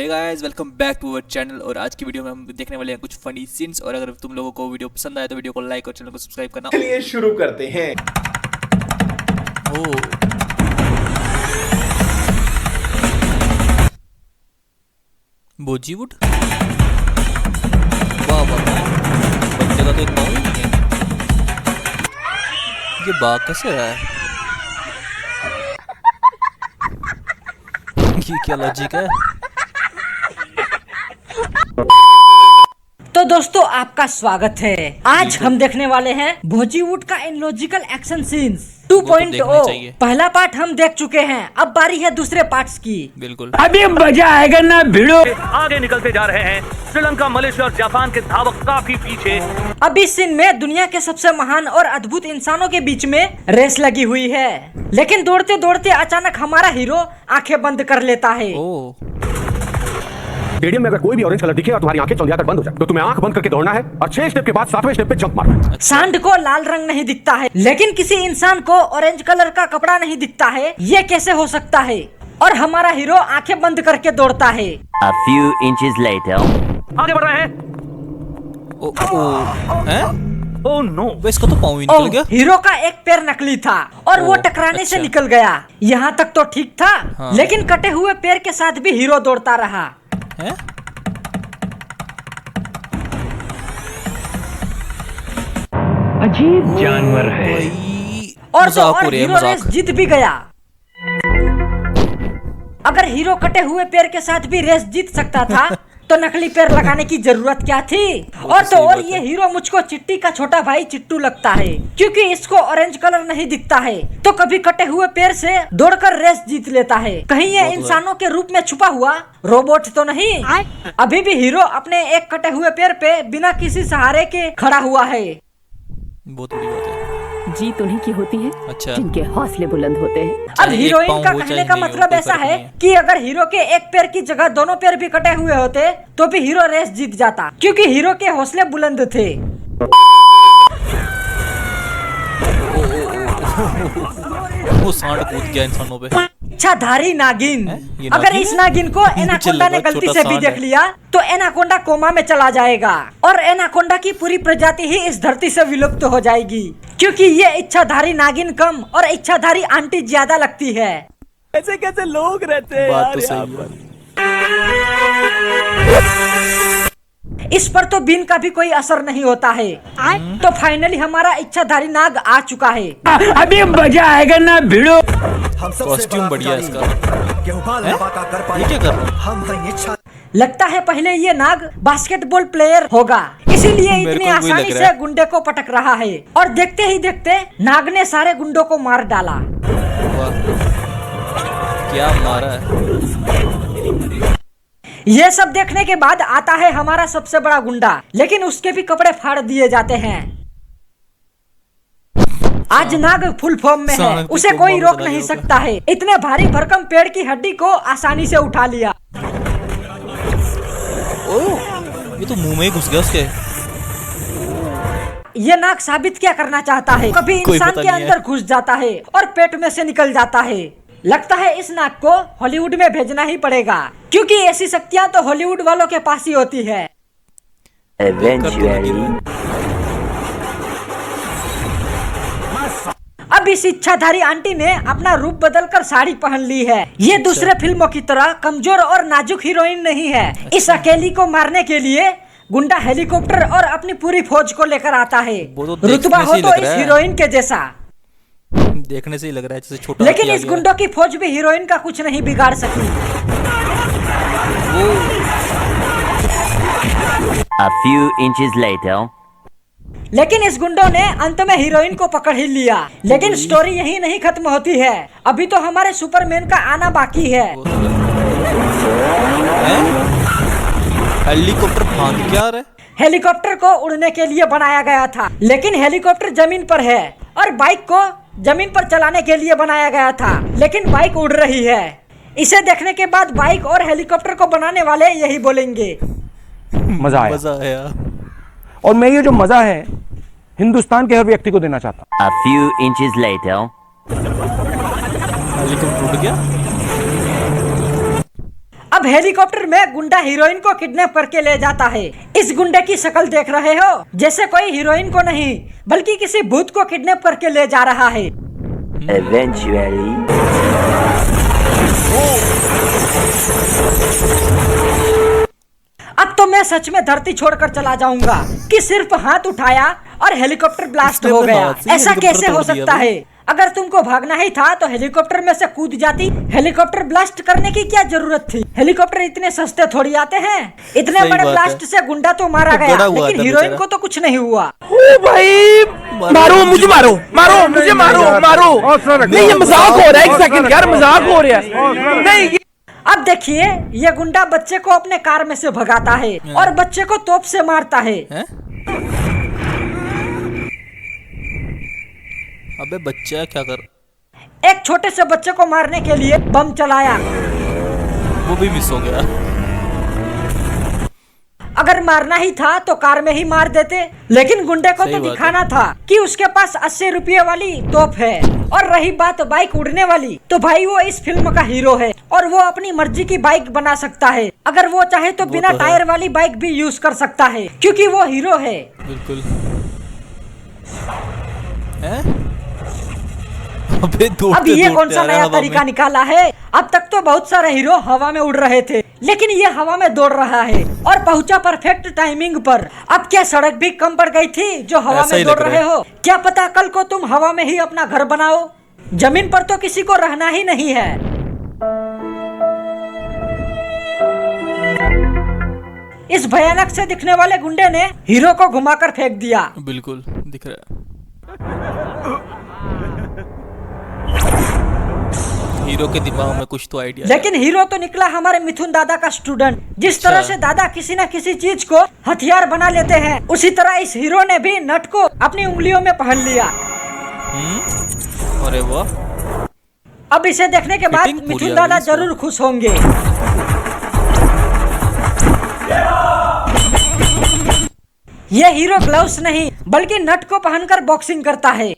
Hey guys, welcome back to our channel. और आज की वीडियो में हम देखने वाले हैं कुछ फनी सीन्स। और अगर तुम लोगों को वीडियो पसंद आए तो वीडियो को लाइक और चैनल को सब्सक्राइब करना। चलिए शुरू करते हैं। ओ बॉलीवुड, वाह वाह, बच्चे का तो एक पाँव ही नहीं है। ये बाघ कैसे रहा है? ये क्या लॉजिक है? तो दोस्तों आपका स्वागत है। आज हम देखने वाले हैं बॉलीवुड का इनलॉजिकल एक्शन सीन्स 2.0। पहला पार्ट हम देख चुके हैं, अब बारी है दूसरे पार्ट्स की। बिल्कुल, अभी मजा आएगा ना भिड़ो। आगे निकलते जा रहे हैं। श्रीलंका, मलेशिया और जापान के धावक काफी पीछे। अब इस सीन में दुनिया के सबसे महान और अद्भुत इंसानों के बीच में रेस लगी हुई है, लेकिन दौड़ते दौड़ते अचानक हमारा हीरो आंखें बंद कर लेता है। ओ स्टेडियम में अगर कोई भी ऑरेंज कलर दिखे और तुम्हारी आंखें चौंधिया कर बंद हो जाए तो तुम्हें आंख बंद करके दौड़ना है और 6 स्टेप के बाद 7वें स्टेप पे जंप मारना है। सांड को लाल रंग नहीं दिखता है, लेकिन किसी इंसान को ऑरेंज कलर का कपड़ा नहीं दिखता है। ये कैसे हो सकता है? और हमारा हीरो आंखें बंद करके दौड़ता है। A few inches later. आगे बढ़ रहे हैं। हैं? ओह नो, इसका तो पाँव ही निकल गया। हीरो का एक पैर नकली था और वो टकराने से निकल गया। यहाँ तक तो ठीक था, लेकिन कटे हुए पैर के साथ भी हीरो दौड़ता रहा। हैं? अजीब जानवर है। और तो मजाक और हो रही है, हीरो मजाक। रेस जीत भी गया। अगर हीरो कटे हुए पैर के साथ भी रेस जीत सकता था तो नकली पैर लगाने की जरूरत क्या थी? और तो और ये हीरो मुझको चिट्टी का छोटा भाई चिट्टू लगता है, क्योंकि इसको ऑरेंज कलर नहीं दिखता है तो कभी कटे हुए पैर से दौड़कर रेस जीत लेता है। कहीं ये इंसानों के रूप में छुपा हुआ रोबोट तो नहीं? अभी भी हीरो अपने एक कटे हुए पैर पे बिना किसी सहारे के खड़ा हुआ है। बहुत बड़ी बात है। जीत उन्हीं की होती है अच्छा, जिनके हौसले बुलंद होते हैं। अब हीरोइन का कहने का मतलब ऐसा है कि अगर हीरो के एक पैर की जगह दोनों पैर भी कटे हुए होते तो भी हीरो रेस जीत जाता, क्योंकि हीरो के हौसले बुलंद थे। वो सांड कूद गया इंसानों पे। इच्छाधारी नागिन। ये अगर नागिन इस है? नागिन को एनाकोंडा ने गलती से भी देख लिया तो एनाकोंडा कोमा में चला जाएगा और एनाकोंडा की पूरी प्रजाति ही इस धरती से विलुप्त हो जाएगी, क्योंकि ये इच्छाधारी नागिन कम और इच्छाधारी आंटी ज्यादा लगती है। कैसे कैसे लोग रहते हैं बात यार तो यहाँ सही पर। इस पर तो बीन का भी कोई असर नहीं होता है। तो फाइनली हमारा इच्छाधारी नाग आ चुका है। अभी मजा आएगा ना भिड़ो। कॉस्ट्यूम बढ़िया है इसका। ये क्या कर रहा है? लगता है पहले ये नाग बास्केटबॉल प्लेयर होगा, इसीलिए मेरे इतनी को वही आसानी लग रहा से है। गुंडे को पटक रहा है। और देखते ही देखते नाग ने सारे गुंडों को मार डाला। वाह, क्या मारा है। ये सब देखने के बाद आता है हमारा सबसे बड़ा गुंडा, लेकिन उसके भी कपड़े फाड़ दिए जाते हैं। आज नाग फुल फॉर्म में है, उसे कोई रोक नहीं सकता है। इतने भारी भरकम पेड़ की हड्डी को आसानी से उठा लिया। ये तो मुंह में ही घुस गया उसके। ये नाग साबित क्या करना चाहता है? कभी कोई इंसान पता के नहीं है। अंदर घुस जाता है और पेट में से निकल जाता है। लगता है इस नाग को हॉलीवुड में भेजना ही पड़ेगा, क्योंकि ऐसी शक्तियां तो हॉलीवुड वालों के पास ही होती है। Eventually. अब इस इच्छाधारी आंटी ने अपना रूप बदलकर साड़ी पहन ली है। ये दूसरे फिल्मों की तरह कमजोर और नाजुक हीरोइन नहीं है। इस अकेली को मारने के लिए गुंडा हेलीकॉप्टर और अपनी पूरी फौज को लेकर आता है। वो तो देखने रुतबा से हो ही तो लग इस रहा है। हीरोइन के जैसा। देखने से ही लग रहा है जैसे छोटा लेकिन किया इस गया गुंडों की फौज भी हीरोइन का कुछ नहीं बिगाड़ सकी। A few inches later. लेकिन इस गुंडों ने अंत में हीरोइन को पकड़ ही लिया। लेकिन स्टोरी यही नहीं खत्म होती है, अभी तो हमारे सुपरमैन का आना बाकी है। हेलीकॉप्टर भाग क्या आ रहा है? हेलीकॉप्टर को उड़ने के लिए बनाया गया था, लेकिन हेलीकॉप्टर जमीन पर है, और बाइक को जमीन पर चलाने के लिए बनाया गया था, लेकिन बाइक उड़ रही है। इसे देखने के बाद बाइक और हेलीकॉप्टर को बनाने वाले यही बोलेंगे, मजा आया। मजा आया। और मैं ये जो मजा है हिंदुस्तान के हर व्यक्ति को देना चाहता हूँ। A few inches later. Helicopter उड़ गया। अब हेलीकॉप्टर में गुंडा हीरोइन को किडनैप करके ले जाता है। इस गुंडे की शक्ल देख रहे हो, जैसे कोई हीरोइन को नहीं बल्कि किसी भूत को किडनैप करके ले जा रहा है। Eventually. अब तो मैं सच में धरती छोड़कर चला जाऊंगा कि सिर्फ हाथ उठाया और हेलीकॉप्टर ब्लास्ट हो गया। हाथ से ऐसा हेलीकॉप्टर कैसे हो तोड़ दिया सकता है? अगर तुमको भागना ही था तो हेलीकॉप्टर में से कूद जाती। हेलीकॉप्टर ब्लास्ट करने की क्या जरूरत थी? हेलीकॉप्टर इतने सस्ते थोड़ी आते हैं। इतने सही बड़े बात ब्लास्ट है। से गुंडा तो मारा बड़ा गया, हुआ लेकिन था हीरोइन बेचारा। को तो कुछ नहीं हुआ। भाई मारो मुझे, मारो मारो मुझे, मारो मारो। नहीं ये मजाक हो रहा है, एक सेकंड यार, मजाक हो रहा है। नहीं अब देखिए, ये गुंडा बच्चे को अपने कार में से भगाता है और बच्चे को तोप से मारता है। हैं? अबे बच्चा क्या कर, एक छोटे से बच्चे को मारने के लिए बम चलाया। वो भी मिस हो गया। अगर मारना ही था तो कार में ही मार देते, लेकिन गुंडे को सही तो बात है। दिखाना था कि उसके पास 80 रुपये वाली तोप है। और रही बात बाइक उड़ने वाली, तो भाई वो इस फिल्म का हीरो है और वो अपनी मर्जी की बाइक बना सकता है। अगर वो चाहे तो बिना तो है। टायर वाली बाइक भी यूज कर सकता है, क्योंकि वो हीरो है। बिल्कुल। हैं? अबे अब ये कौन सा नया तरीका निकाला है? अब तक तो बहुत सारे हीरो हवा में उड़ रहे थे, लेकिन ये हवा में दौड़ रहा है और पहुंचा परफेक्ट टाइमिंग पर। अब क्या सड़क भी कम पड़ गई थी जो हवा ऐसा में ही दौड़ लग रहा रहे है। हो? क्या पता कल को तुम हवा में ही अपना घर बनाओ। जमीन पर तो किसी को रहना ही नहीं है। इस भयानक से दिखने वाले गुंडे ने हीरो को घुमाकर फेंक दिया। बिल्कुल दिख रहा है। हीरो के दिमाग में कुछ तो आइडिया है। लेकिन हीरो तो निकला हमारे मिथुन दादा का स्टूडेंट। जिस तरह से दादा किसी न किसी चीज को हथियार बना लेते हैं, उसी तरह इस हीरो ने भी नट को अपनी उंगलियों में पहन लिया। अरे वाह। अब इसे देखने के बाद फिटिंग पूरी मिथुन आ दादा गई इसमें। जरूर खुश होंगे। ये हीरो ग्लव्स नहीं बल्कि नट को पहनकर बॉक्सिंग करता है।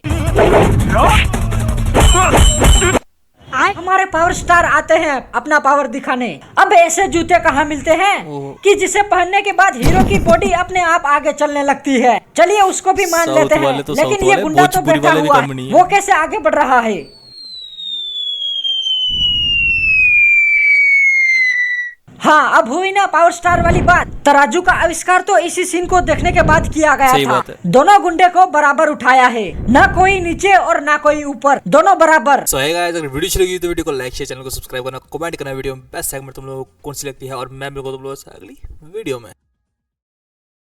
हमारे पावर स्टार आते हैं अपना पावर दिखाने। अब ऐसे जूते कहाँ मिलते हैं कि जिसे पहनने के बाद हीरो की बॉडी अपने आप आगे चलने लगती है। चलिए उसको भी मान साउथ लेते हैं, वाले तो लेकिन साउथ ये वाले, गुंडा तो भोजपुरी बैठा वाले भी हुआ कम नहीं है। वो कैसे आगे बढ़ रहा है? हाँ, अब हुई ना पावर स्टार वाली बात। तराजू का आविष्कार तो इसी सीन को देखने के बाद किया गया सही था। बात है। दोनों गुंडे को बराबर उठाया है, ना कोई नीचे और ना कोई ऊपर, दोनों बराबर। सो है गाइस, अगर वीडियो अच्छी लगी तो वीडियो को लाइक शेयर, चैनल को सब्सक्राइब करना, कमेंट करना वीडियो में बेस्ट सेगमेंट तुम लोगों को कौन सी लगती है, और मैं मिलूंगा तुम लोगों से अगली वीडियो में।